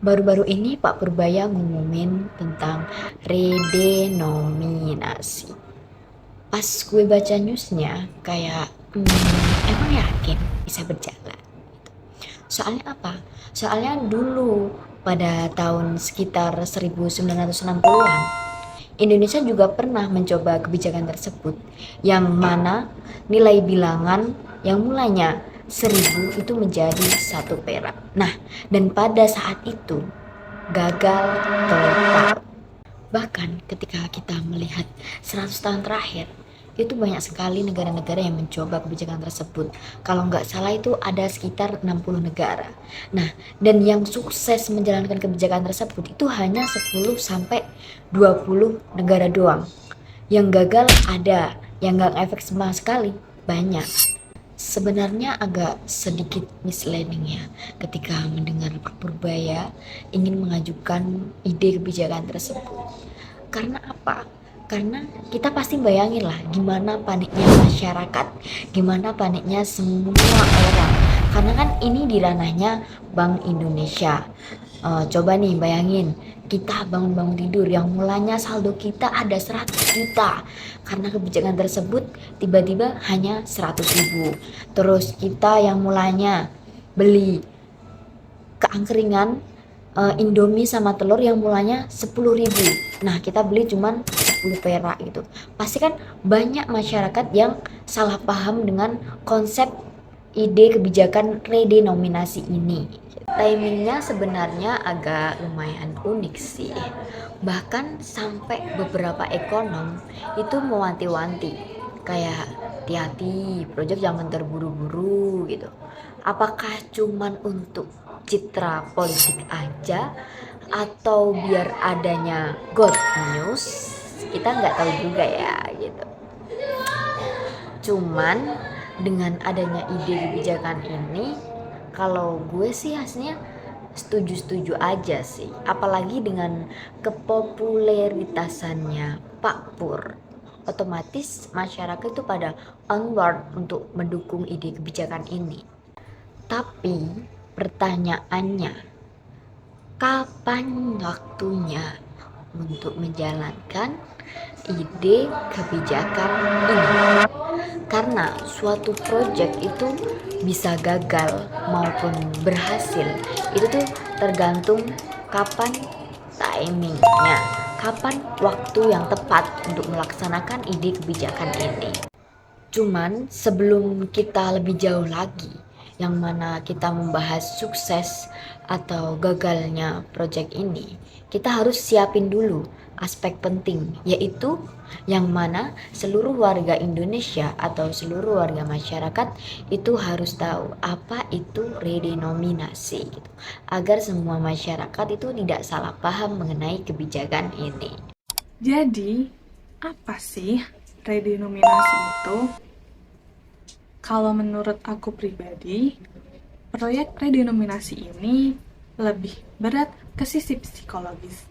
Baru-baru ini Pak Purbaya ngumumin tentang redenominasi. Pas gue baca newsnya kayak emang yakin bisa berjalan. Soalnya apa? Soalnya dulu pada tahun sekitar 1960-an Indonesia juga pernah mencoba kebijakan tersebut yang mana nilai bilangan yang mulanya 1.000 itu menjadi 1 perak. Nah, dan pada saat itu gagal total. Bahkan ketika kita melihat 100 tahun terakhir, itu banyak sekali negara-negara yang mencoba kebijakan tersebut. Kalau nggak salah itu ada sekitar 60 negara. Nah, dan yang sukses menjalankan kebijakan tersebut itu hanya 10 sampai 20 negara doang. Yang gagal ada, yang nggak efek sama sekali banyak. Sebenarnya agak sedikit misleading ya ketika mendengar Pak Purbaya ingin mengajukan ide kebijakan tersebut. Karena apa? Karena kita pasti bayangin lah gimana paniknya masyarakat, gimana paniknya semua orang. Karena kan ini di ranahnya Bank Indonesia. Coba nih bayangin, kita bangun-bangun tidur yang mulanya saldo kita ada 100 juta. Karena kebijakan tersebut tiba-tiba hanya 100.000. Terus kita yang mulanya beli keangkringan Indomie sama telur yang mulanya 10.000. Nah, kita beli cuman 10 perak gitu. Pasti kan banyak masyarakat yang salah paham dengan konsep ide kebijakan redenominasi ini. Timingnya sebenarnya agak lumayan unik sih. Bahkan sampai beberapa ekonom itu mewanti-wanti kayak hati-hati, proyek jangan terburu-buru gitu. Apakah cuman untuk citra politik aja atau biar adanya good news? Kita nggak tahu juga ya gitu. Cuman dengan adanya ide kebijakan ini, kalau gue sih hasilnya setuju-setuju aja sih. Apalagi dengan kepopuleritasannya Pak Pur. Otomatis masyarakat itu pada onward untuk mendukung ide kebijakan ini. Tapi pertanyaannya, kapan waktunya untuk menjalankan ide kebijakan ini? Karena suatu project itu bisa gagal maupun berhasil, itu tuh tergantung kapan timingnya, kapan waktu yang tepat untuk melaksanakan ide kebijakan ini. Cuman sebelum kita lebih jauh lagi, yang mana kita membahas sukses atau gagalnya project ini, kita harus siapin dulu aspek penting, yaitu yang mana seluruh warga Indonesia atau seluruh warga masyarakat itu harus tahu apa itu redenominasi gitu, agar semua masyarakat itu tidak salah paham mengenai kebijakan ini. Jadi, apa sih redenominasi itu? Kalau menurut aku pribadi, proyek redenominasi ini lebih berat ke sisi psikologis,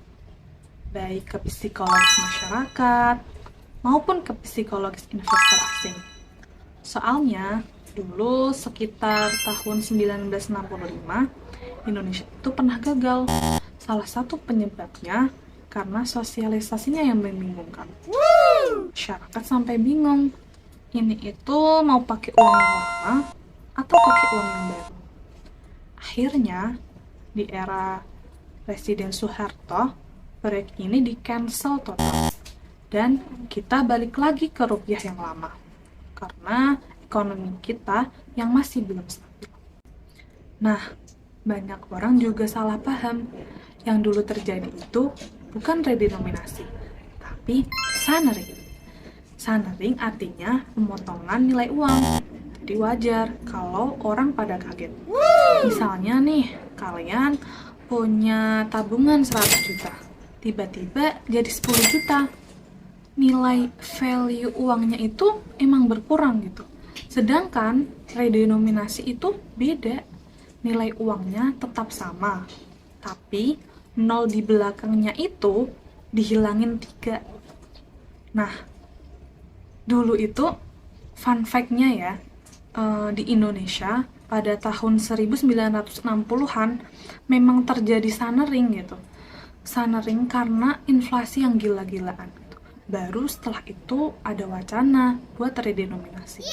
baik ke psikologis masyarakat maupun ke psikologis investor asing. Soalnya, dulu sekitar tahun 1965, Indonesia itu pernah gagal. Salah satu penyebabnya karena sosialisasinya yang membingungkan. Masyarakat sampai bingung, ini itu mau pakai uang yang lama atau pakai uang yang baru. Akhirnya, di era Presiden Soeharto, proyek ini di-cancel total. Dan kita balik lagi ke rupiah yang lama. Karena ekonomi kita yang masih belum stabil. Nah, banyak orang juga salah paham. Yang dulu terjadi itu bukan redenominasi, tapi sunering. Sunering artinya pemotongan nilai uang. Jadi wajar kalau orang pada kaget. Misalnya nih, kalian punya tabungan 100 juta. Tiba-tiba jadi 10 juta. Nilai value uangnya itu emang berkurang gitu. Sedangkan redenominasi itu beda. Nilai uangnya tetap sama. Tapi 0 di belakangnya itu dihilangin 3. Nah, dulu itu fun fact-nya ya, di Indonesia pada tahun 1960-an memang terjadi sunering gitu. Sunering karena inflasi yang gila-gilaan gitu. Baru setelah itu ada wacana buat redenominasi.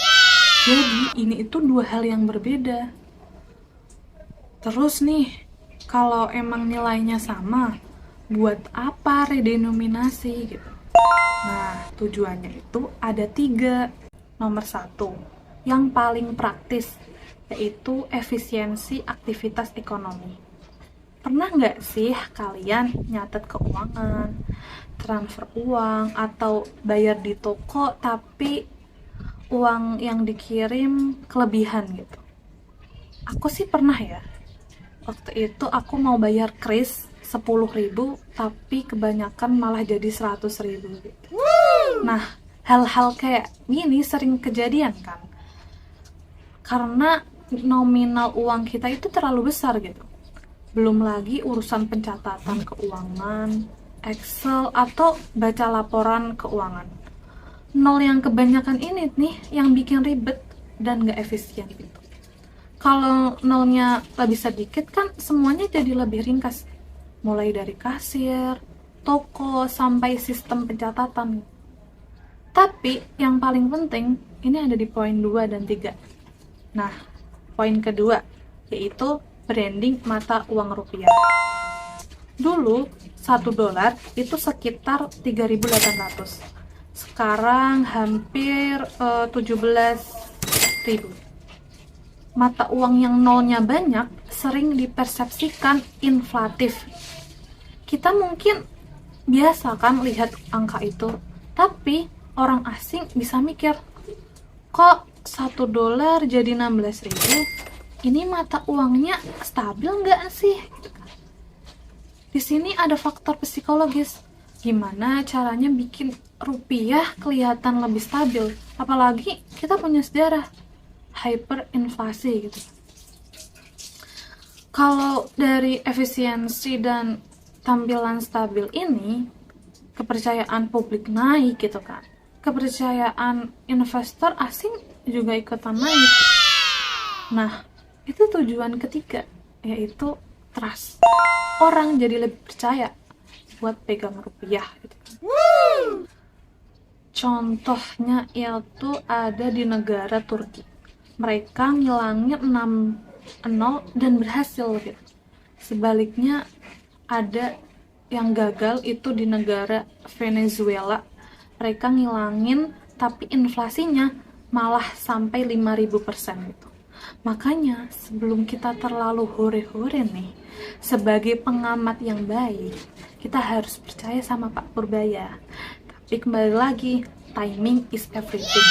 Jadi ini itu dua hal yang berbeda. Terus nih, kalau emang nilainya sama, buat apa redenominasi gitu? Nah, tujuannya itu ada 3. Nomor 1, yang paling praktis, yaitu efisiensi aktivitas ekonomi. Pernah nggak sih kalian nyatet keuangan, transfer uang, atau bayar di toko tapi uang yang dikirim kelebihan gitu? Aku sih pernah ya. Waktu itu aku mau bayar kris 10.000 tapi kebanyakan malah jadi 100.000 gitu. Nah, hal-hal kayak gini sering kejadian kan? Karena nominal uang kita itu terlalu besar gitu. Belum lagi urusan pencatatan keuangan, Excel, atau baca laporan keuangan. Nol yang kebanyakan ini nih yang bikin ribet dan gak efisien gitu. Kalau nolnya lebih sedikit kan semuanya jadi lebih ringkas. Mulai dari kasir, toko, sampai sistem pencatatan. Tapi yang paling penting ini ada di poin 2 dan 3. Nah, poin kedua yaitu branding mata uang rupiah. Dulu $1 itu sekitar 3.800. Sekarang hampir 17.000. Mata uang yang nolnya banyak sering dipersepsikan inflatif. Kita mungkin biasa kan lihat angka itu, tapi orang asing bisa mikir, kok $1 jadi 16.000? Ini mata uangnya stabil nggak sih? Di sini ada faktor psikologis. Gimana caranya bikin rupiah kelihatan lebih stabil? Apalagi kita punya sejarah hyperinflasi gitu. Kalau dari efisiensi dan tampilan stabil ini, kepercayaan publik naik gitu kan. Kepercayaan investor asing juga ikutan naik. Nah, itu tujuan ketiga, yaitu trust. Orang jadi lebih percaya buat pegang rupiah gitu. Contohnya itu ada di negara Turki. Mereka ngilangin 6 dan berhasil gitu. Sebaliknya ada yang gagal itu di negara Venezuela. Mereka ngilangin tapi inflasinya malah sampai 5.000% gitu. Makanya sebelum kita terlalu hore-hore nih, sebagai pengamat yang baik, kita harus percaya sama Pak Purbaya. Tapi kembali lagi, timing is everything.